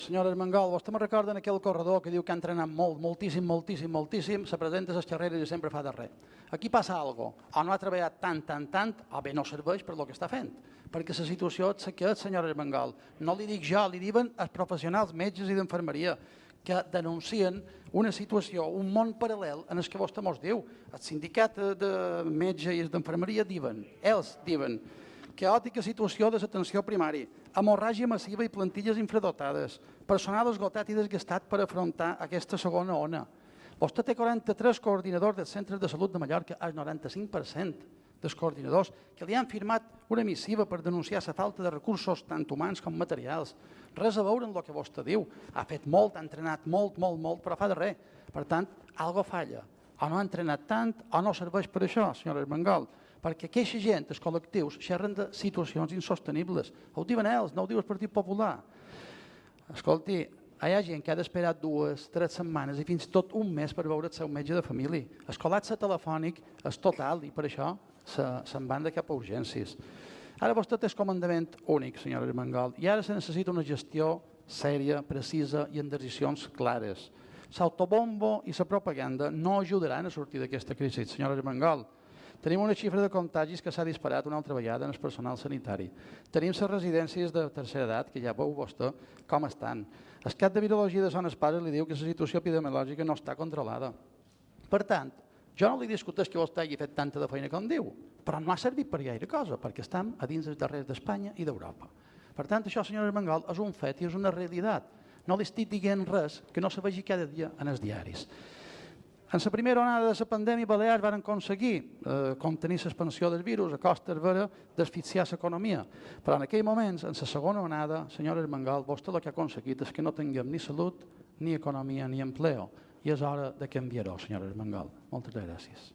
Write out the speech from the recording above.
Senyora Armengol, vostè me recorda en aquell corredor que diu que ha entrenat molt, moltíssim, se presenta a les xerreres i sempre fa de res. Aquí passa alguna cosa. O no ha treballat tant, o bé no serveix per el que està fent. Perquè la situació és la que és, senyora Armengol. No li dic jo, li diuen els professionals, metges i d'infermeria, que denuncien una situació, un món paral·lel en el que vostè mos diu. El sindicat de metges i d'infermeria diuen, ells diuen, caòtica situació de l'atenció primària, hemorràgia massiva i plantilles infradotades, personal esgotat i desgastat per afrontar aquesta segona ona. Vostè té 43 coordinadors dels centres de salut de Mallorca, el 95% dels coordinadors, que li han firmat una missiva per denunciar la falta de recursos tant humans com materials. Res a veure amb el que vostè diu. Ha fet molt, ha entrenat molt, però fa de res. Per tant, alguna falla. O no ha entrenat tant o no serveix per això, senyora Armengol. Perquè aquesta gent, els col·lectius, xerren de situacions insostenibles. Ho diuen ells, no ho diu el Partit Popular. Escolti, hi ha gent que ha d'esperar 2, 3 setmanes i fins i tot un mes per veure el seu metge de família. El col·lapse telefònic és total i per això se'n van de cap a urgències. Ara vostè té el comandament únic, senyora Armengol, i ara se necessita una gestió sèria, precisa i amb decisions clares. L'autobombo i la propaganda no ajudaran a sortir d'aquesta crisi, senyora Armengol. Tenim una xifra de contagis que s'ha disparat una altra vegada en el personal sanitari. Tenim les residències de tercera edat, que ja veu vostè com estan. El cap de virologia de Son Espasa li diu que la situació epidemiològica no està controlada. Per tant, jo no li discuteix que vostè hagi fet tanta de feina com diu, però no ha servit per gaire cosa, perquè estem a dins dels darrers d'Espanya i d'Europa. Per tant, això, senyora Armengol, és un fet i és una realitat. No li estic dient res que no se vegi cada dia en els diaris. En la primera onada de la pandèmia, Balears van aconseguir contenir l'expansió del virus a costa d'asfixiar l'economia. Però en aquell moment, en la segona onada, senyora Armengol, vostè el que ha aconseguit és que no tinguem ni salut, ni economia, ni empleo. I és hora de canviar-ho, senyora Armengol. Moltes gràcies.